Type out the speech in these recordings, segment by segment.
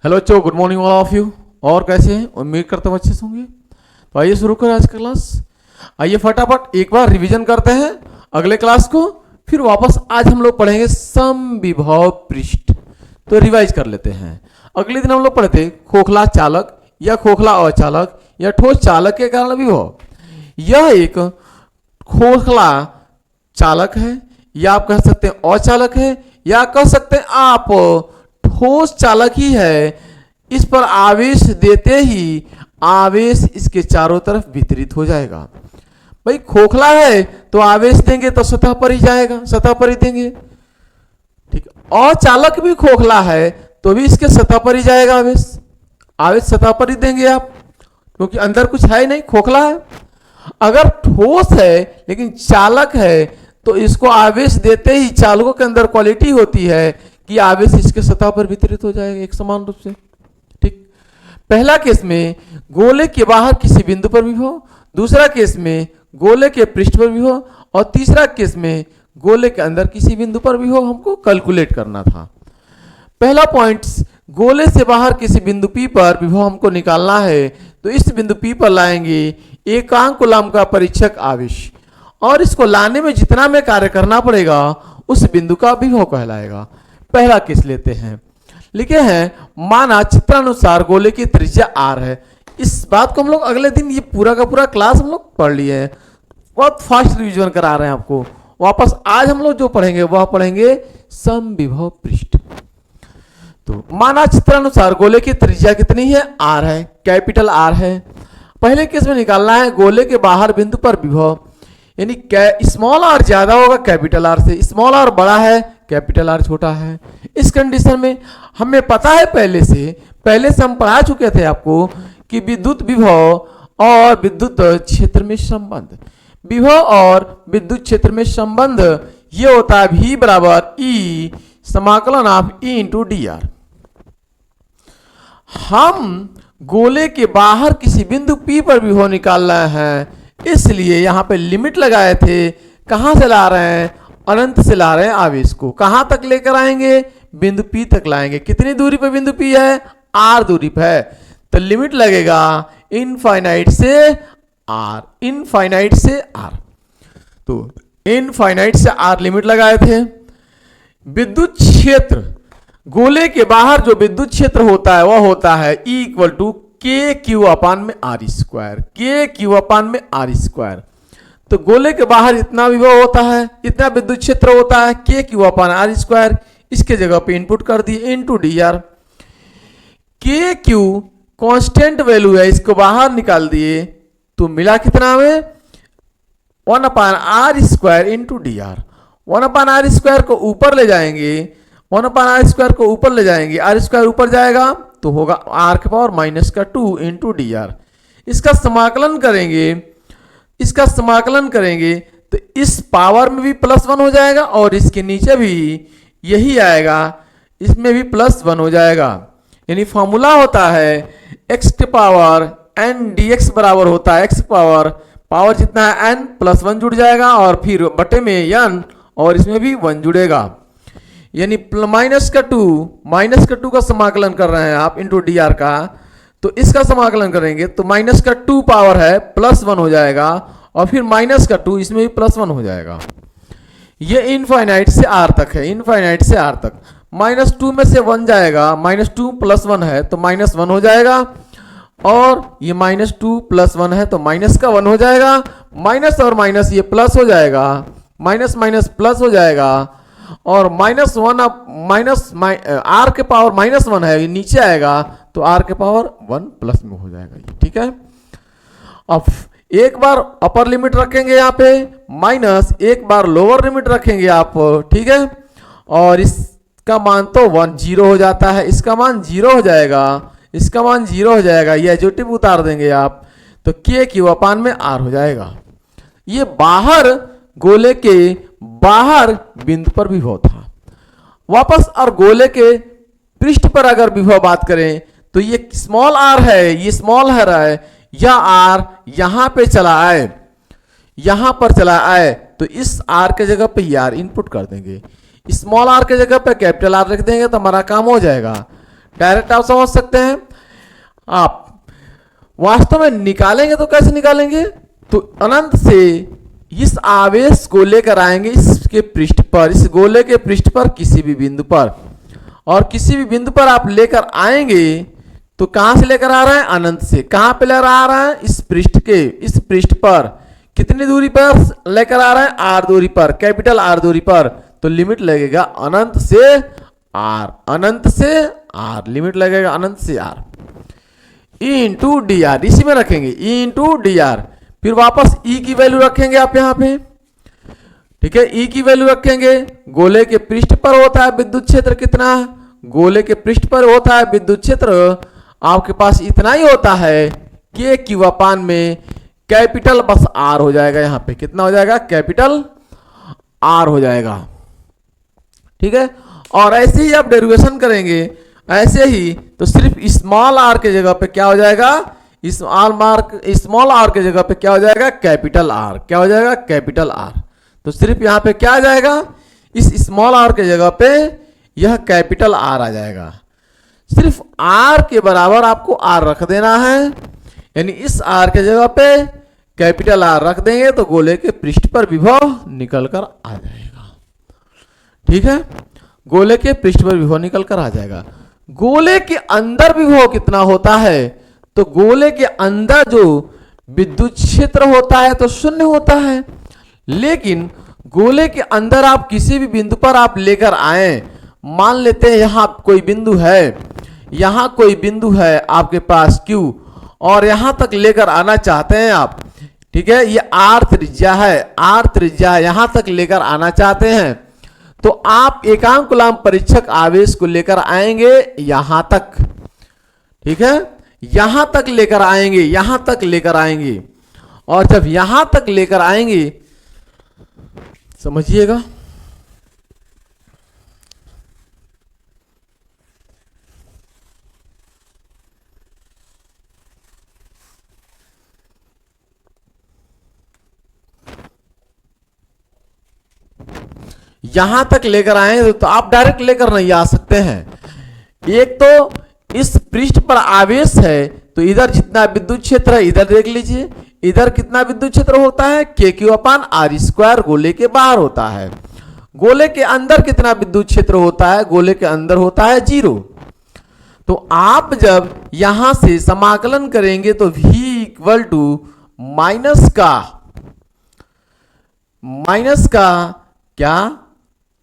Hello बच्चों, good morning all of you. और कैसे हैं? उम्मीद करता हूँ अच्छे से होंगे। तो आइए शुरू करें आज का क्लास। आइए फटाफट एक बार रिवीजन करते हैं अगले क्लास को, फिर वापस आज हम लोग पढ़ेंगे समविभव पृष्ठ। तो रिवाइज कर लेते हैं। अगले दिन हम लोग पढ़े थे खोखला चालक या खोखला अचालक या ठोस चालक के कारण विभव। यह एक खोखला चालक है, या आप कह सकते हैं अचालक है, या कह सकते हैं आप ठोस चालक ही है। इस पर आवेश देते ही आवेश इसके चारों तरफ वितरित हो जाएगा। भाई खोखला है तो आवेश देंगे तो सतह पर ही जाएगा, सतह पर ही देंगे। ठीक है। अचालक भी खोखला है तो भी इसके सतह पर ही जाएगा आवेश, आवेश सतह पर ही देंगे आप, क्योंकि अंदर कुछ है ही नहीं, खोखला है। अगर ठोस है लेकिन चालक है तो इसको आवेश देते ही चालकों के अंदर क्वालिटी होती है कि आवेश इसके सतह पर वितरित हो जाएगा एक समान रूप से। ठीक। पहला केस में गोले के बाहर किसी बिंदु पर विभव, दूसरा केस में गोले के पृष्ठ पर विभव, और तीसरा केस में गोले के अंदर किसी बिंदु पर विभव हमको कैलकुलेट करना था। पहला पॉइंट, गोले से बाहर किसी बिंदु P पर विभव हमको निकालना है, तो इस बिंदु P पर लाएंगे एकांक कूलम्ब का परीक्षक आवेश, और इसको लाने में जितना में कार्य करना पड़ेगा उस बिंदु का विभव कहलाएगा। पहला केस लेते हैं। लिखे हैं माना चित्रानुसार गोले की त्रिज्या r है। इस बात को हम लोग अगले दिन ये पूरा का पूरा क्लास हम लोग पढ़ लिए हैं, बहुत फास्ट रिवीजन करा रहे हैं आपको। वापस आज हम लोग जो पढ़ेंगे वह पढ़ेंगे समविभव पृष्ठ। तो माना चित्रानुसार गोले की त्रिज्या कितनी है? r है, कैपिटल R है। पहले केस में निकालना है गोले के बाहर बिंदु पर विभव, यानी स्मॉल r ज्यादा होगा कैपिटल R से, स्मॉल r बड़ा है कैपिटल R छोटा है। इस कंडीशन में हमें पता है पहले से हम पढ़ा चुके थे आपको कि विद्युत विभव और विद्युत क्षेत्र में संबंध, विभव और विद्युत क्षेत्र में संबंध ये होता है V बराबर E समाकलन of E into D are. हम गोले के बाहर किसी बिंदु P पर विभव निकाल रहे हैं, इसलिए यहां पे लिमिट लगाए थे। कहां से ला रहे हैं? अनंत से ला रहे हैं आवेश को। कहां तक लेकर आएंगे? बिंदु P तक लाएंगे। कितनी दूरी पर बिंदु P है? R दूरी पर है, तो लिमिट लगेगा इनफाइनाइट से R, इनफाइनाइट से R। तो इनफाइनाइट से R लिमिट लगाए थे। विद्युत क्षेत्र, गोले के बाहर जो विद्युत क्षेत्र होता है वह होता है E इक्वल टू के क्यू अपान में R स्क्वायर, के क्यू अपान में R स्क्वायर। तो गोले के बाहर इतना विभव होता है, इतना विद्युत क्षेत्र होता है, के क्यू अपान R स्क्वायर। इसके जगह पे इनपुट कर दिए इनटू डी आर। के क्यू कांस्टेंट वैल्यू है, इसको बाहर निकाल दिए तो मिला कितना हमें? 1 अपान R square into D are. 1 upon R square को ऊपर ले जाएंगे, 1 अपान R स्क्वायर को ऊपर ले जाएंगे, R स्क्वायर ऊपर जाएगा तो होगा R के पावर माइनस का 2 इंटू डी आर। इसका समाकलन करेंगे तो इस पावर में भी +1 हो जाएगा और इसके नीचे भी यही आएगा, इसमें भी +1 हो जाएगा। यानी फॉर्मूला होता है x के पावर n dx बराबर होता है x पावर जितना है n +1 जुड़ जाएगा और फिर बटे में n और इसमें भी 1 जुड़ेगा। यानी माइनस का 2 का समाकलन कर रहे हैं आप इंटू डी आर का, तो इसका समाकलन करेंगे तो माइनस का 2 पावर है +1 हो जाएगा और फिर माइनस का 2 इसमें भी +1 हो जाएगा। ये इनफाइनाइट से R तक है, इनफाइनाइट से R तक। -2 में से 1 जाएगा, -2 + 1 है तो -1 हो जाएगा, और ये -2 + 1 है तो माइनस का 1 हो जाएगा। माइनस और माइनस ये प्लस हो जाएगा, माइनस माइनस प्लस हो जाएगा, और -1 अब R के पावर -1 है, ये नीचे आएगा तो R के पावर 1 प्लस में हो जाएगा। ठीक है। अब एक बार अपर लिमिट रखेंगे यहाँ पे माइनस, एक बार लोअर लिमिट रखेंगे आप। ठीक है। और इसका मान तो 1 0 हो जाता है, इसका मान 0 हो जाएगा, इसका मान 0 हो जाएगा। ये एडजेक्टिव उतार देंगे आप तो के क्यू अपान में R हो जाएगा। ये बाहर गोले के बाहर बिंदु पर विभव था। वापस और गोले के पृष्ठ पर अगर विभव बात करें तो ये स्मॉल r है, ये स्मॉल है, या r यहां पे चला आए, यहां पर चला आए तो इस r के जगह पे r इनपुट कर देंगे। स्मॉल r के जगह पे कैपिटल R रख देंगे तो हमारा काम हो जाएगा। डायरेक्ट आप समझ सकते हैं। आप वास्तव में निकालेंगे तो कैसे निकालेंगे, तो अनंत से इस आवेश को लेकर आएंगे इसके पृष्ठ पर, इस गोले के पृष्ठ पर किसी भी बिंदु पर, और किसी भी बिंदु पर आप लेकर आएंगे तो कहां से लेकर आ रहा है, अनंत से। कहां पे लेकर आ रहा है, इस पृष्ठ के, इस पृष्ठ पर कितनी दूरी पर लेकर आ रहा है, आर दूरी पर, कैपिटल आर दूरी पर। तो लिमिट लगेगा अनंत से आर, अनंत से आर, लिमिट लगेगा अनंत से R. E into D R इसी में रखेंगे, ई इंटू डी आर। फिर वापस ई की वैल्यू रखेंगे आप यहां पे, ठीक है। ई की वैल्यू रखेंगे, गोले के पृष्ठ पर होता है विद्युत क्षेत्र कितना, गोले के पृष्ठ पर होता है विद्युत क्षेत्र आपके पास इतना ही होता है, के क्यू अपान में कैपिटल बस आर हो जाएगा। यहां पे कितना हो जाएगा, कैपिटल आर हो जाएगा, ठीक है। और ऐसे ही आप डेरिवेशन करेंगे, ऐसे ही तो सिर्फ स्मॉल आर के जगह पे क्या हो जाएगा, स्मॉल आर के जगह पे क्या हो जाएगा, कैपिटल आर, क्या हो जाएगा, कैपिटल आर। तो सिर्फ यहां पे क्या आ जाएगा, इस स्मॉल आर के जगह पे यह कैपिटल आर आ जाएगा। सिर्फ आर के बराबर आपको आर रख देना है, यानी इस आर के जगह पे कैपिटल आर रख देंगे तो गोले के पृष्ठ पर विभव निकल कर आ जाएगा, ठीक है। गोले के पृष्ठ पर विभव निकल कर आ जाएगा। गोले के अंदर विभव कितना होता है, तो गोले के अंदर जो विद्युत क्षेत्र होता है तो शून्य होता है, लेकिन गोले के अंदर आप किसी भी बिंदु पर आप लेकर आए, मान लेते हैं यहां कोई बिंदु है, यहां कोई बिंदु है आपके पास Q, और यहां तक लेकर आना चाहते हैं आप, ठीक है। ये R त्रिज्या है, R त्रिज्या है, यहां तक लेकर आना चाहते हैं तो आप एकांक कूलम्ब परीक्षक आवेश को लेकर आएंगे यहां तक, ठीक है। यहां तक लेकर आएंगे, यहां तक लेकर आएंगे, और जब यहां तक लेकर आएंगे समझिएगा, यहां तक लेकर आए तो आप डायरेक्ट लेकर नहीं आ सकते हैं। एक तो इस पृष्ठ पर आवेश है तो इधर जितना विद्युत क्षेत्र है इधर देख लीजिए, इधर कितना विद्युत क्षेत्र होता है, के क्यू अपान आर स्क्वायर, गोले के बाहर होता है। गोले के अंदर कितना विद्युत क्षेत्र होता है, गोले के अंदर होता है 0। तो आप जब यहां से समाकलन करेंगे तो v इक्वल टू माइनस का क्या,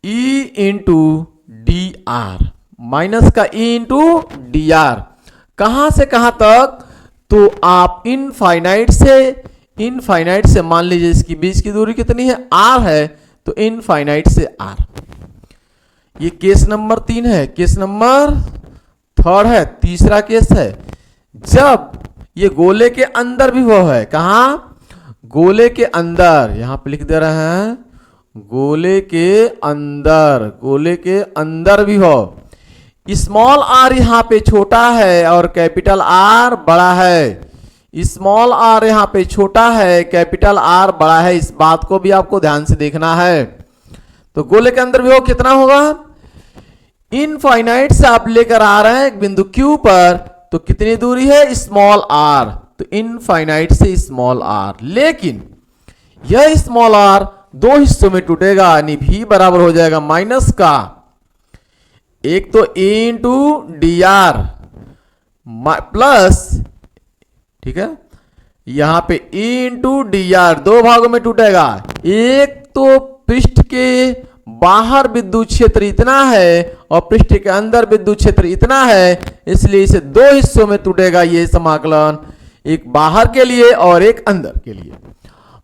ई इंटू डी आर, माइनस का ई इंटू डी आर। कहां से कहां तक, तो आप इनफाइनाइट से मान लीजिए इसकी बीच की दूरी कितनी है, आर है, तो इनफाइनाइट से आर। ये केस नंबर 3 है। केस नंबर 3 है, तीसरा केस है, जब ये गोले के अंदर विभव है, कहां, गोले के अंदर, यहां पे लिख दे रहे हैं गोले के अंदर विभव। स्मॉल आर यहां पे छोटा है और कैपिटल आर बड़ा है, स्मॉल आर यहां पे छोटा है, कैपिटल आर बड़ा है, इस बात को भी आपको ध्यान से देखना है। तो गोले के अंदर विभव कितना होगा, इनफाइनाइट से आप लेकर आ रहे हैं एक बिंदु Q पर, तो कितनी दूरी है, स्मॉल आर, तो इनफाइनाइट से स्मॉल आर। लेकिन यह स्मॉल आर दो हिस्सों में टूटेगा, यानी v बराबर हो जाएगा माइनस का, एक तो a into D are plus, ठीक है, यहां पे e इंटू डी आर दो भागों में टूटेगा। एक तो पृष्ठ के बाहर विद्युत क्षेत्र इतना है और पृष्ठ के अंदर विद्युत क्षेत्र इतना है, इसलिए इसे दो हिस्सों में टूटेगा ये समाकलन, एक बाहर के लिए और एक अंदर के लिए।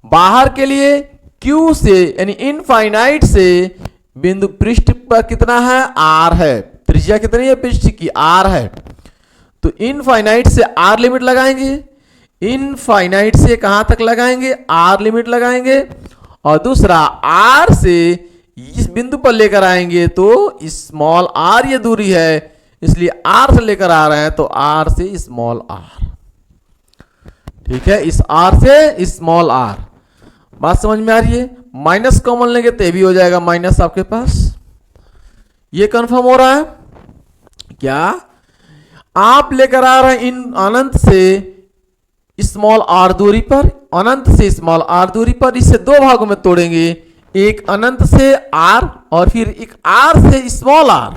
बाहर के लिए Q से यानी इनफाइनाइट से बिंदु पृष्ठ पर कितना है, R है, त्रिज्या कितनी है पृष्ठ की, R है, तो इनफाइनाइट से R लिमिट लगाएंगे, इनफाइनाइट से कहां तक लगाएंगे, R लिमिट लगाएंगे, और दूसरा R से इस बिंदु पर लेकर आएंगे तो स्मॉल r ये दूरी है, इसलिए R से लेकर आ रहे हैं तो R से स्मॉल r, ठीक है, इस R से स्मॉल r। बात समझ में आ रही है। माइनस कॉमन लेंगे तो भी हो जाएगा माइनस आपके पास, ये कंफर्म हो रहा है क्या, आप लेकर आ रहे हैं इन अनंत से स्मॉल आर दूरी पर, अनंत से स्मॉल आर दूरी पर, इसे दो भागों में तोड़ेंगे, एक अनंत से आर और फिर एक आर से स्मॉल आर।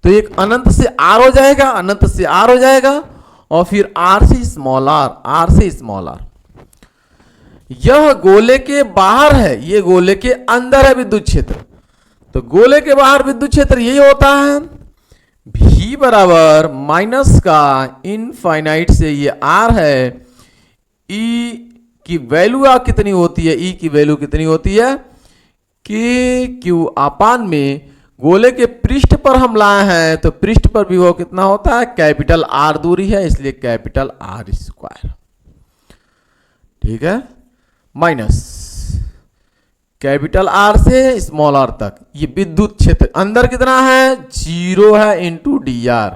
तो एक अनंत से आर हो जाएगा, अनंत से आर हो जाएगा और फिर आर से स्मॉल आर, आर से स्मॉल आर। यह गोले के बाहर है, ये गोले के अंदर है विद्युत क्षेत्र। तो गोले के बाहर विद्युत क्षेत्र यही होता है, V बराबर माइनस का इनफाइनाइट से ये R है, E की वैल्यू कितनी होती है, E की वैल्यू कितनी होती है, के क्यू अपान में गोले के पृष्ठ पर हम लाए हैं, तो पृष्ठ पर विभव कितना होता है, कैपिटल R दूरी है, इसलिए कैपिटल R स्क्वायर। ठीक है, माइनस कैपिटल R से स्मॉल r तक, ये विद्युत क्षेत्र अंदर कितना है, 0 है इंटू डी आर।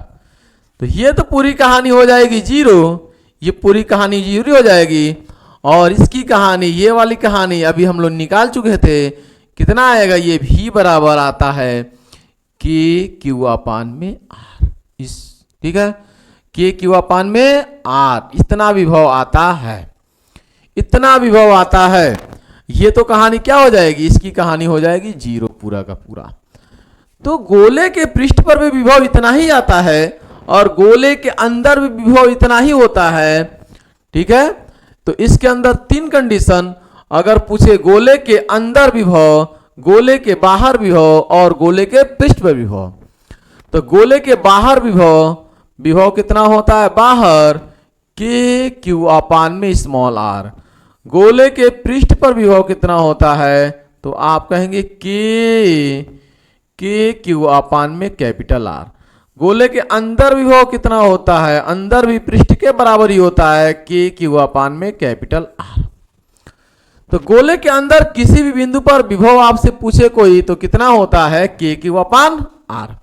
तो ये तो पूरी कहानी हो जाएगी 0, ये पूरी कहानी 0 हो जाएगी। और इसकी कहानी, ये वाली कहानी अभी हम लोग निकाल चुके थे, कितना आएगा, ये भी बराबर आता है के क्यू अपान में R। इस ठीक है, के क्यू अपान में R, इतना विभव आता है, इतना विभव आता है। ये तो कहानी क्या हो जाएगी, इसकी कहानी हो जाएगी 0 पूरा का पूरा। तो गोले के पृष्ठ पर भी विभव इतना ही आता है और गोले के अंदर भी विभव इतना ही होता है। ठीक है, तो इसके अंदर 3 कंडीशन अगर पूछे, गोले के अंदर विभव, गोले के बाहर विभव और गोले के पृष्ठ पर विभव। तो गोले के बाहर विभव, विभव कितना होता है बाहर, के क्यू अपान में स्मॉल आर। गोले के पृष्ठ पर विभव कितना होता है, तो आप कहेंगे के क्यू अपान में कैपिटल आर। गोले के अंदर विभव कितना होता है, अंदर भी पृष्ठ के बराबर ही होता है, के क्यू अपान में कैपिटल आर। तो गोले के अंदर किसी भी बिंदु पर विभव आपसे पूछे कोई, तो कितना होता है, के क्यू अपान आर।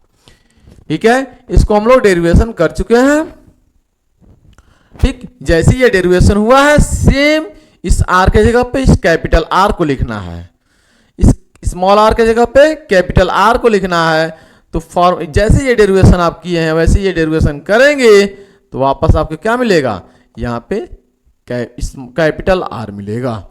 ठीक है, इसको हम लोग डेरिवेशन कर चुके हैं। ठीक, जैसे ये डेरिवेशन हुआ है, सेम इस R के जगह पे इस कैपिटल R को लिखना है, इस स्मॉल r के जगह पे कैपिटल R को लिखना है। तो फॉर्म जैसे ये डेरिवेशन आप किए हैं वैसे ये डेरिवेशन करेंगे तो वापस आपको क्या मिलेगा, यहाँ पे कैपिटल R मिलेगा।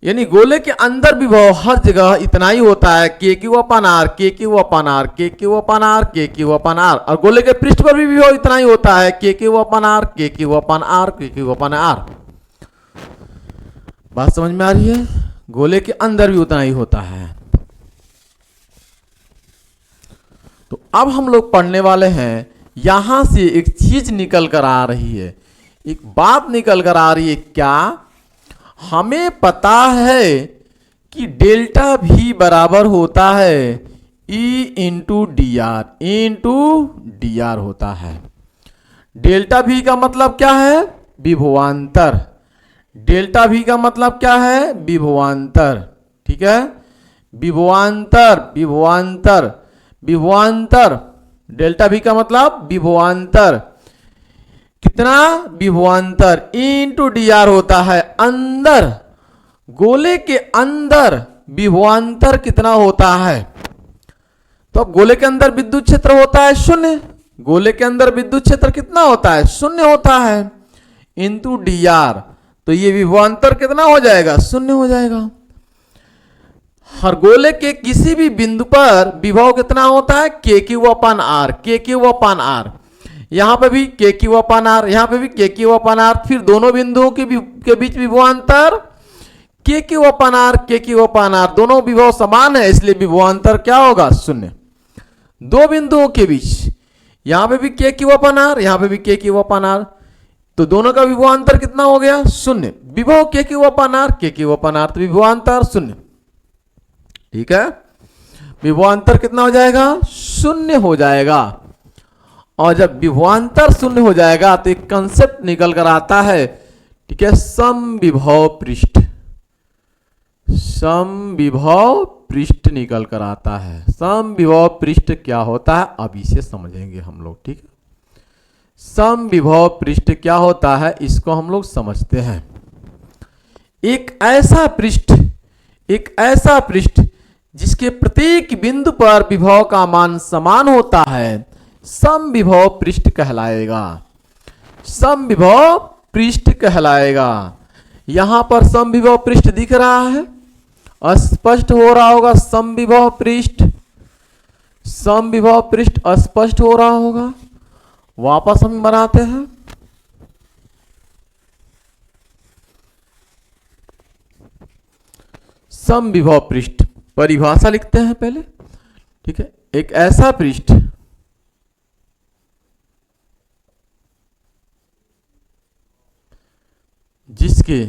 यानी गोले के अंदर विभव हर जगह इतना ही होता है, के क्यू अपान आर, के क्यू अपान आर, के क्यू अपान आर, के क्यू अपान आर। और गोले के पृष्ठ पर भी विभव इतना ही होता है, के क्यू अपान आर, के क्यू अपान आर, के क्यू अपान आर। बात समझ में आ रही है, गोले के अंदर भी उतना ही होता है। तो अब हम लोग पढ़ने वाले हैं, यहां से एक चीज निकल कर आ रही है, एक बात निकल कर आ रही है। क्या हमें पता है कि डेल्टा भी बराबर होता है ई into D are, into D are होता है। डेल्टा भी का मतलब क्या है, विभवांतर। डेल्टा भी का मतलब क्या है, विभवांतर। ठीक है, विभवांतर, विभवांतर, विभवांतर। डेल्टा भी का मतलब विभवांतर। कितना विभवांतर, इंटू डी आर होता है अंदर। गोले के अंदर विभवांतर कितना होता है, तो अब गोले के अंदर विद्युत क्षेत्र होता है 0। गोले के अंदर विद्युत क्षेत्र कितना होता है, 0 होता है, इंटू डी आर। तो ये विभवांतर कितना हो जाएगा, 0 हो जाएगा। हर गोले के किसी भी बिंदु पर विभव कितना होता है, के क्यू अपान आर, के क्यू अपान आर। यहां पे भी के क्यू अपान आर, यहां पे भी के क्यू अपान आर। फिर दोनों बिंदुओं के बीच विभवांतर के क्यू अपान आर, के क्यू अपान आर। दोनों विभव समान है, इसलिए विभवांतर क्या होगा, 0। दो बिंदुओं के बीच यहां पे भी के क्यू अपान आर, यहां पे भी के क्यू अपान आर, तो दोनों का विभवांतर कितना हो गया, 0। विभव के क्यू अपान आर, के क्यू अपान आर, तो विभवांतर 0। ठीक है, विभवांतर कितना हो जाएगा, 0 हो जाएगा। और जब विभवांतर 0 हो जाएगा तो एक कंसेप्ट निकल कर आता है, ठीक है, समविभव पृष्ठ। समविभव पृष्ठ निकल कर आता है। समविभव पृष्ठ क्या होता है, अब इसे समझेंगे हम लोग। ठीक है, समविभव पृष्ठ क्या होता है, इसको हम लोग समझते हैं। एक ऐसा पृष्ठ, एक ऐसा पृष्ठ जिसके प्रत्येक बिंदु पर विभव का मान समान होता है, समविभव पृष्ठ कहलाएगा, समविभव पृष्ठ कहलाएगा। यहां पर समविभव पृष्ठ दिख रहा है, अस्पष्ट हो रहा होगा समविभव पृष्ठ, समविभव पृष्ठ अस्पष्ट हो रहा होगा। वापस हम बनाते हैं। समविभव पृष्ठ परिभाषा लिखते हैं पहले, ठीक है। एक ऐसा पृष्ठ जिसके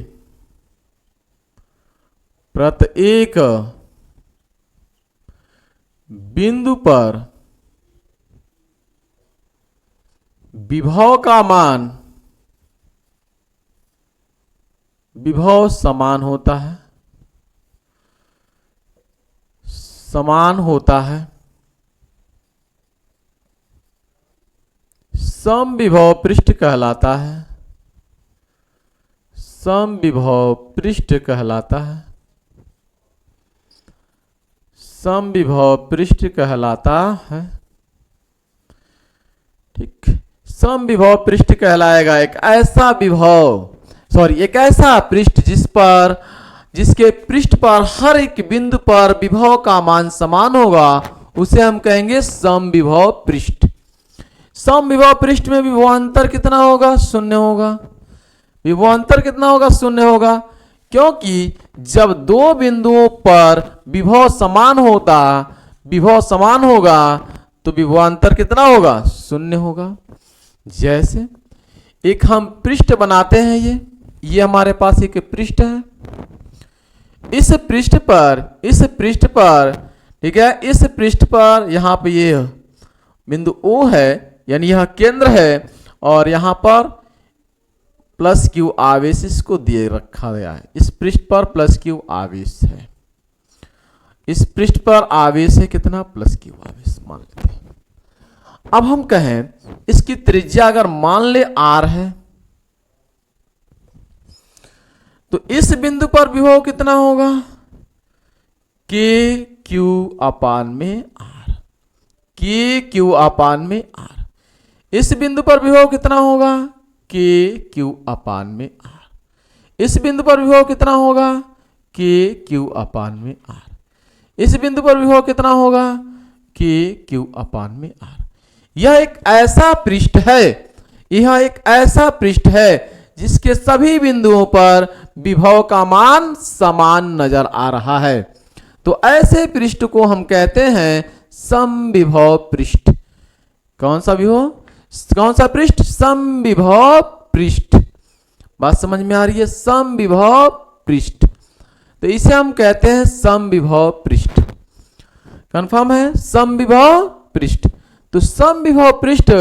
प्रत्येक बिंदु पर विभव का मान विभव समान होता है, समान होता है। समविभव पृष्ठ कहलाता है, समविभव पृष्ठ कहलाता है, समविभव पृष्ठ कहलाता है, ठीक। समविभव पृष्ठ कहलाएगा एक ऐसा विभव, एक ऐसा पृष्ठ जिसके पृष्ठ पर हर एक बिंदु पर विभव का मान समान होगा, उसे हम कहेंगे समविभव पृष्ठ। समविभव पृष्ठ में विभवांतर कितना होगा? शून्य होगा। विभवांतर कितना होगा? शून्य होगा, क्योंकि जब दो बिंदुओं पर विभव समान होगा तो विभवांतर कितना होगा? शून्य होगा। जैसे एक हम पृष्ठ बनाते हैं, ये हमारे पास एक पृष्ठ है। इस पृष्ठ पर ठीक है, इस पृष्ठ पर यहाँ पे ये बिंदु O है, यानी यह केंद्र है, और यहाँ पर प्लस Q आवेश इसको दिए रखा गया है। इस पृष्ठ पर प्लस Q आवेश है, इस पृष्ठ पर आवेश है कितना? प्लस Q आवेश मान लेते हैं। अब हम कहें इसकी त्रिज्या अगर मान ले R है, तो इस बिंदु पर विभव कितना होगा? KQ अपान में R, KQ अपान में R। इस बिंदु पर विभव कितना होगा? KQ अपान में R। इस बिंदु पर विभव कितना होगा? KQ अपान में R। इस बिंदु पर विभव कितना होगा? KQ अपान में R। यह एक ऐसा पृष्ठ है, यह एक ऐसा पृष्ठ है जिसके सभी बिंदुओं पर विभव का मान समान नजर आ रहा है। तो ऐसे पृष्ठ को हम कहते हैं समविभव पृष्ठ। कौन सा विभव? कौन सा पृष्ठ? समविभव पृष्ठ। बात समझ में आ रही है? समविभव पृष्ठ, तो इसे हम कहते हैं समविभव पृष्ठ। कंफर्म है? समविभव पृष्ठ। तो समविभव पृष्ठ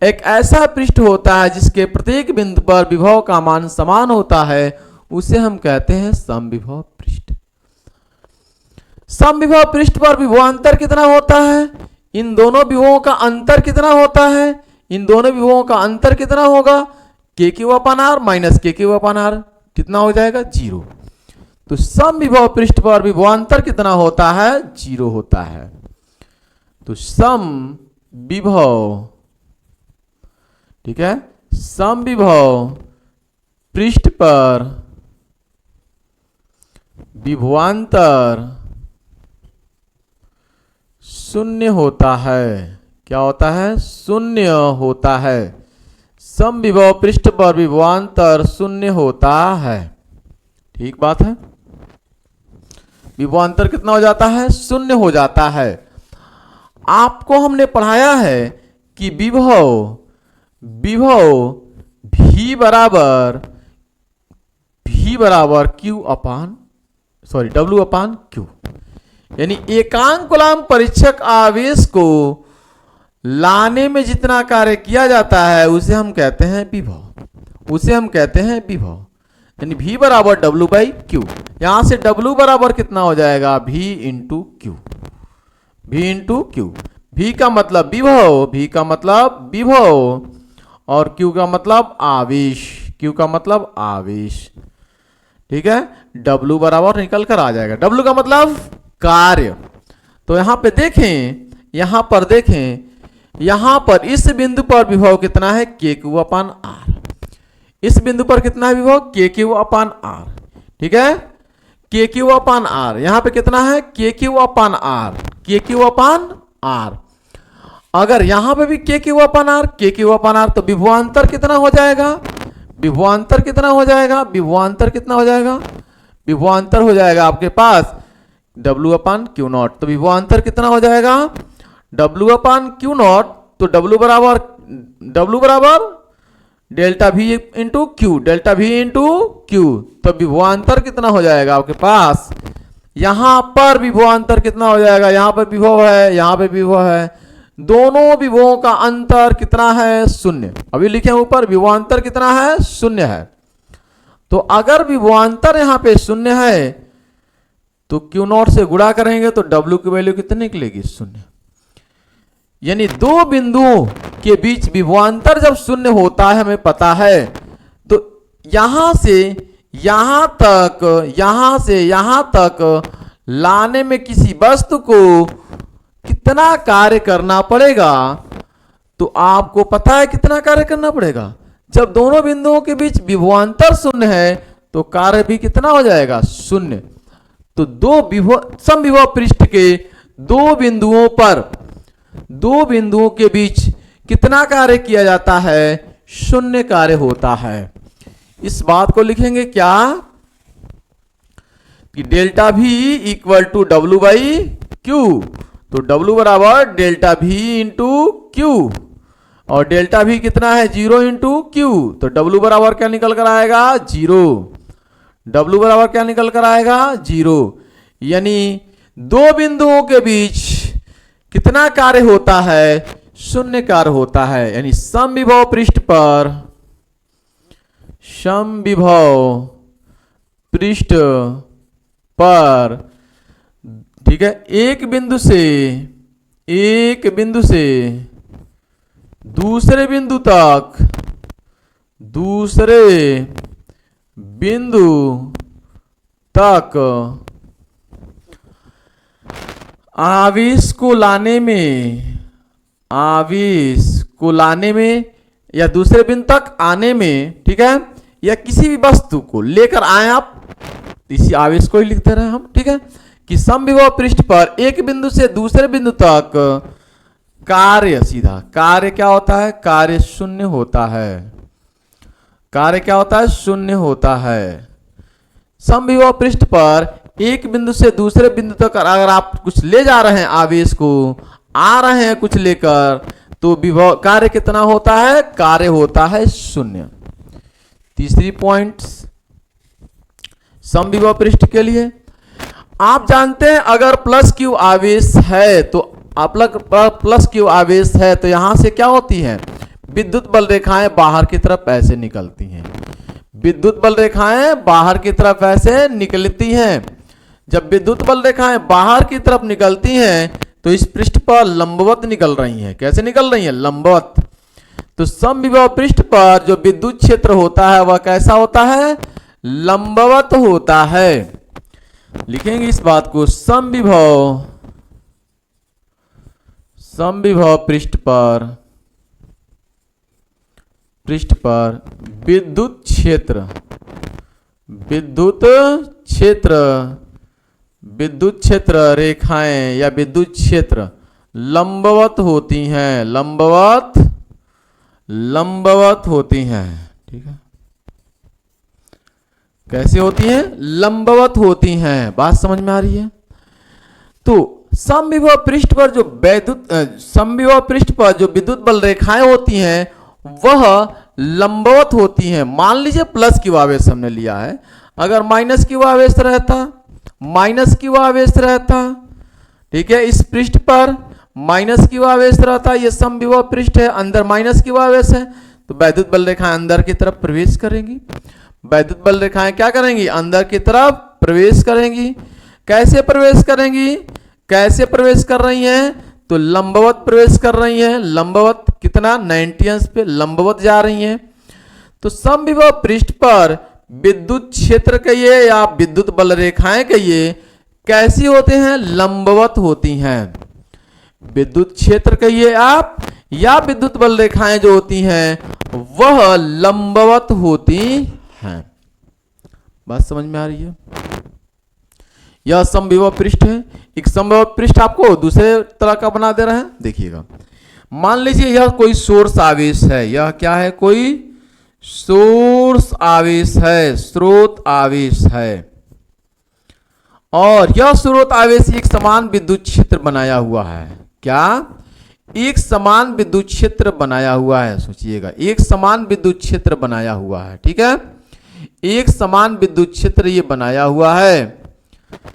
एक ऐसा पृष्ठ होता है जिसके प्रत्येक बिंदु पर विभव का मान समान होता है, उसे हम कहते हैं समविभव पृष्ठ। समविभव पृष्ठ पर विभवांतर कितना होता है? इन दोनों विभवों का अंतर कितना होता है? इन दोनों विभवों का अंतर कितना होगा? KQ अपान R माइनस KQ अपान R कितना हो जाएगा? 0। तो समविभव पृष्ठ पर विभवांतर कितना होता है? 0 होता है। तो समविभव, ठीक है, समविभव पृष्ठ पर विभवांतर शून्य होता है। क्या होता है? शून्य होता है। समविभव पृष्ठ पर विभवांतर शून्य होता है। ठीक बात है। विभवांतर कितना हो जाता है? शून्य हो जाता है। आपको हमने पढ़ाया है कि विभव V बराबर W अपान Q, यानी एकांक कूलम्ब परीक्षक आवेश को लाने में जितना कार्य किया जाता है उसे हम कहते हैं विभव, उसे हम कहते हैं विभव। यानी V बराबर W बाई Q। यहां से W बराबर कितना हो जाएगा? V into Q। V into Q। V का मतलब विभव, V का मतलब विभव, और Q का मतलब आवेश, Q का मतलब आवेश। ठीक है, W बराबर निकल कर आ जाएगा। W का मतलब कार्य। तो यहां पे देखें, यहां पर देखें, यहां पर इस बिंदु पर विभव कितना है, के क्यू अपान आर। इस बिंदु पर कितना है विभव, के क्यू अपान आर। ठीक है, के क्यू अपान आर। यहां पे कितना है, के क्यू अपान आर, के क्यू अपान आर। अगर यहां पे भी के क्यू अपान आर, के क्यू अपान आर, तो विभवांतर कितना हो जाएगा, विभवांतर कितना हो जाएगा, विभवांतर कितना हो जाएगा, विभवांतर हो जाएगा आपके पास W अपान क्यू नॉट। तो विभवांतर कितना हो जाएगा, W अपान क्यू नॉट। तो W बराबर delta V into Q, delta V into Q. तो विभवांतर कितना हो जाएगा आपके पास, यहां पर विभवांतर कितना हो जाएगा, यहां पर विभव है, यहां पर विभव है, दोनों विभवों का अंतर कितना है, शून्य। अभी लिखे ऊपर विभवांतर कितना है, शून्य है। तो अगर विभवांतर यहां पे शून्य है तो क्यू नॉट से गुणा करेंगे तो W की वैल्यू कितनी निकलेगी, शून्य। यानी दो बिंदुओं के बीच विभवांतर जब शून्य होता है, हमें पता है, तो यहां से यहां तक, यहां से यहां तक लाने में किसी वस्तु को कितना कार्य करना पड़ेगा, तो आपको पता है कितना कार्य करना पड़ेगा। जब दोनों बिंदुओं के बीच विभवांतर शून्य है तो कार्य भी कितना हो जाएगा, शून्य। तो समविभव पृष्ठ के दो बिंदुओं पर, दो बिंदुओं के बीच कितना कार्य किया जाता है, शून्य कार्य होता है। इस बात को लिखेंगे क्या कि delta V equal to W by Q. तो W बराबर डेल्टा V इंटू क्यू, और डेल्टा V कितना है, 0 इंटू क्यू। तो W बराबर क्या निकल कर आएगा, 0। W बराबर क्या निकल कर आएगा, 0। यानी दो बिंदुओं के बीच कितना कार्य होता है, शून्य कार्य होता है। यानी समविभव पृष्ठ पर, समविभव पृष्ठ पर, ठीक है, एक बिंदु से दूसरे बिंदु तक, दूसरे बिंदु तक आवेश को लाने में, आवेश को लाने में या दूसरे बिंदु तक आने में, ठीक है, या किसी भी वस्तु को लेकर आए आप, इसी आवेश को ही लिखते रहे हम, ठीक है, कि समविभव पृष्ठ पर एक बिंदु से दूसरे बिंदु तक कार्य, सीधा कार्य क्या होता है, कार्य शून्य होता है। कार्य क्या होता है, शून्य होता है। समविभव पृष्ठ पर एक बिंदु से दूसरे बिंदु तक अगर आप कुछ ले जा रहे हैं, आवेश को आ रहे हैं कुछ लेकर, तो विभव कार्य कितना होता है, कार्य होता है शून्य। तीसरी पॉइंट समविभव पृष्ठ के लिए आप जानते हैं, अगर प्लस क्यू आवेश है तो प्लस क्यू आवेश है तो यहां से क्या होती है, विद्युत बल रेखाएं बाहर की तरफ ऐसे निकलती हैं। विद्युत बल रेखाएं बाहर की तरफ ऐसे निकलती हैं। जब विद्युत बल रेखाएं बाहर की तरफ निकलती हैं तो इस पृष्ठ पर लंबवत निकल रही हैं। कैसे निकल रही हैं, लंबवत। तो समविभव पृष्ठ पर जो विद्युत क्षेत्र होता है वह कैसा होता है, लंबवत होता है। लिखेंगे इस बात को, समविभव पृष्ठ पर विद्युत क्षेत्र रेखाएं या विद्युत क्षेत्र लंबवत होती हैं, लंबवत होती हैं, ठीक है। कैसे होती हैं, लंबवत होती हैं। बात समझ में आ रही है। तो समविभव पृष्ठ पर जो विद्युत बल रेखाएं होती हैं वह लंबवत होती हैं। मान लीजिए प्लस क्यू आवेश हमने लिया है, अगर माइनस क्यू आवेश रहता, ठीक है, इस पृष्ठ पर माइनस क्यू आवेश रहता, ये समविभव पृष्ठ है, अंदर माइनस क्यू आवेश है, तो वैद्युत बल रेखाएं अंदर की तरफ प्रवेश करेंगी। वैद्युत बल रेखाएं क्या करेंगी, अंदर की तरफ प्रवेश करेंगी। कैसे प्रवेश करेंगी, कैसे प्रवेश कर रही हैं, तो लंबवत प्रवेश कर रही हैं। लंबवत कितना, 90 अंश पे लंबवत जा रही हैं। तो समविभव पृष्ठ पर विद्युत क्षेत्र कहिए या विद्युत बल रेखाएं कहिए, कैसी होते हैं, लंबवत होती हैं। विद्युत क्षेत्र कहिए आप या विद्युत बल रेखाएं जो होती हैं वह लंबवत होती हैं। बात समझ में आ रही है? यह समविभव पृष्ठ है। एक समविभव पृष्ठ आपको दूसरे तरह का बना दे रहे हैं, देखिएगा। मान लीजिए यह कोई सोर्स आवेश है, यह क्या है? कोई सोर्स आवेश है, स्रोत आवेश है, और यह स्रोत आवेश एक समान विद्युत क्षेत्र बनाया हुआ है। क्या? एक समान विद्युत क्षेत्र बनाया हुआ है। सोचिएगा, एक समान विद्युत क्षेत्र बनाया हुआ है, ठीक है? एक समान विद्युत क्षेत्र ये बनाया हुआ है,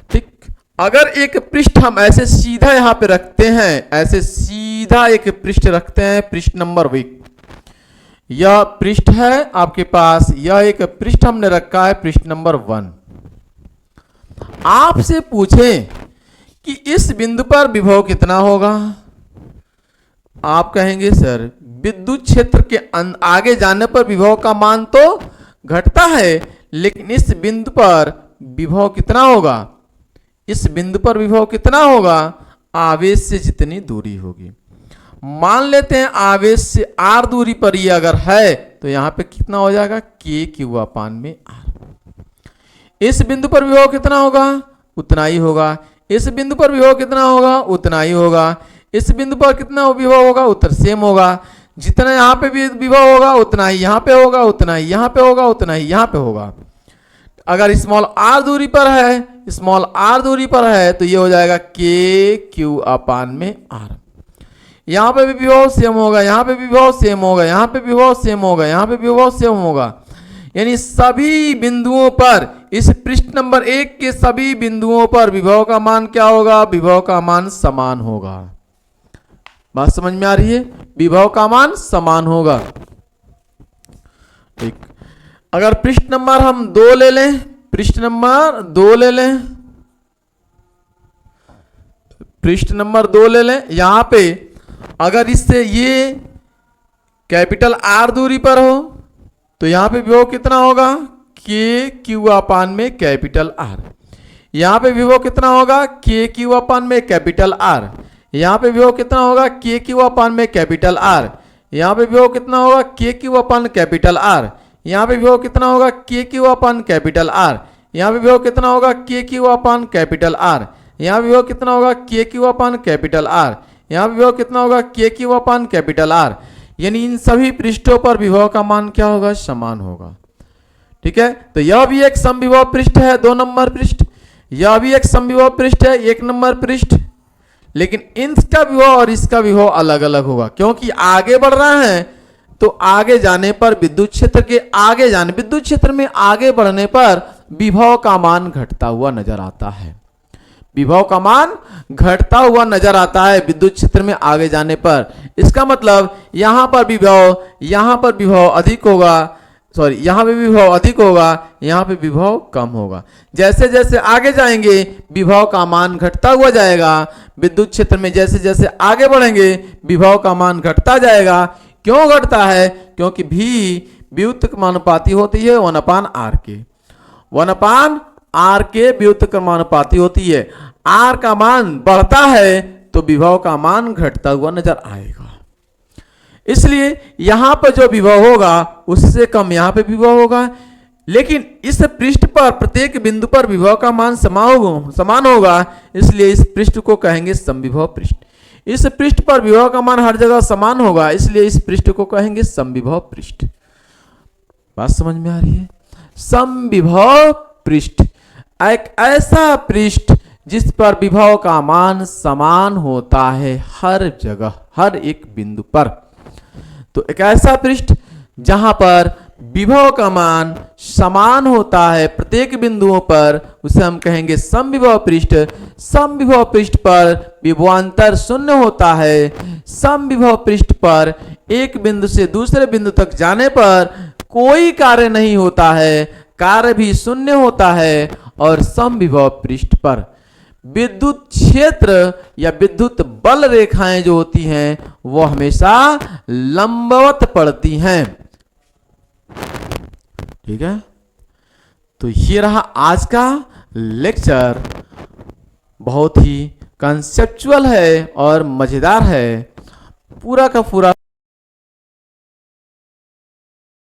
ठीक। अगर एक पृष्ठ हम ऐसे सीधा यहां पे रखते हैं, ऐसे सीधा एक पृष्ठ रखते हैं, पृष्ठ नंबर 1, यह पृष्ठ है आपके पास, यह एक पृष्ठ हमने रखा है, पृष्ठ नंबर 1। आपसे पूछें कि इस बिंदु पर विभव कितना होगा, आप कहेंगे सर विद्युत क्षेत्र के आगे जाने पर विभव का मान तो घटता है, लेकिन इस बिंदु पर विभव कितना होगा? इस बिंदु पर विभव कितना होगा? आवेश से जितनी दूरी होगी। मान लेते हैं आवेश से r दूरी पर ही अगर है तो यहां पे कितना हो जाएगा? k/r। इस बिंदु पर विभव कितना होगा? उतना ही होगा। इस बिंदु पर विभव कितना होगा? उतना ही होगा। इस बिंदु पर कितना विभव होगा? उतना सेम होगा। जितना यहां पे भी विभव होगा उतना ही यहां पे होगा, उतना ही यहां पे होगा, उतना ही यहां पे होगा। अगर स्मॉल r दूरी पर है, स्मॉल r दूरी पर है तो ये हो जाएगा k/r। यहां पे भी विभव सेम होगा, यहां पे भी विभव सेम होगा, यहां पे विभव सेम होगा, यहां पे विभव सेम होगा। यानी सभी बिंदुओं पर, इस पृष्ठ नंबर 1 के सभी बिंदुओं पर विभव का मान क्या होगा? विभव का मान समान होगा। बात समझ में आ रही है? विभव का मान समान होगा, ठीक। अगर पृष्ठ नंबर हम 2 ले लें, पृष्ठ नंबर 2 ले लें, पृष्ठ नंबर 2 ले लें, यहां पे अगर इससे ये कैपिटल R दूरी पर हो तो यहां पे विभव कितना होगा? k/R। यहां पे विभव कितना होगा? k/R। यहां पे विभव कितना होगा? k/R। यहां पे विभव कितना होगा? k/R। यहां पे विभव कितना होगा? k/R। यहां पे विभव कितना होगा? k/R। यहां पे विभव कितना होगा? k/R। यहां पे विभव कितना होगा? k/R। यानी इन सभी पृष्ठों पर विभव का मान क्या होगा? समान होगा, ठीक है। तो यह भी एक समविभव पृष्ठ है, 2 नंबर पृष्ठ। यह भी एक समविभव पृष्ठ है, 1 नंबर पृष्ठ। लेकिन इनका विभव और इसका विभव अलग अलग होगा, क्योंकि आगे बढ़ रहा है तो आगे जाने पर विद्युत क्षेत्र के आगे जाने, विद्युत क्षेत्र में आगे बढ़ने पर विभव का मान घटता हुआ नजर आता है। विभव का मान घटता हुआ नजर आता है विद्युत क्षेत्र में आगे जाने पर। इसका मतलब यहां पर विभव अधिक होगा, सॉरी, यहां पे विभव अधिक होगा, यहां पे विभव कम होगा। जैसे जैसे आगे जाएंगे विभव का मान घटता हुआ जाएगा। विद्युत क्षेत्र में जैसे जैसे आगे बढ़ेंगे विभव का मान घटता जाएगा। क्यों घटता है? क्योंकि भी व्युत्क्रमानुपाती होती है 1/r के। 1/r के व्युत्क्रमानुपाती होती है। r का मान बढ़ता है तो विभव का मान घटता हुआ नजर आएगा। इसलिए यहां पर जो विभव होगा उससे कम यहां पे विभव होगा। लेकिन इस पृष्ठ पर प्रत्येक बिंदु पर विभव का मान समान होगा, इसलिए इस पृष्ठ को कहेंगे समविभव पृष्ठ। इस पृष्ठ पर विभव का मान हर जगह समान होगा, इसलिए इस पृष्ठ को कहेंगे समविभव पृष्ठ। बात समझ में आ रही है? समविभव पृष्ठ एक ऐसा पृष्ठ जिस पर विभव का मान समान होता है हर जगह, हर एक बिंदु पर। तो एक ऐसा पृष्ठ जहां पर विभव का मान समान होता है प्रत्येक बिंदुओं पर, उसे हम कहेंगे समविभव पृष्ठ। समविभव पृष्ठ पर विभवांतर शून्य होता है। समविभव पृष्ठ पर एक बिंदु से दूसरे बिंदु तक जाने पर कोई कार्य नहीं होता है, कार्य भी शून्य होता है। और समविभव पृष्ठ पर विद्युत क्षेत्र या विद्युत बल रेखाएं जो होती हैं वो हमेशा लंबवत पड़ती हैं, ठीक है। तो ये रहा आज का लेक्चर, बहुत ही कंसेप्चुअल है और मजेदार है। पूरा का पूरा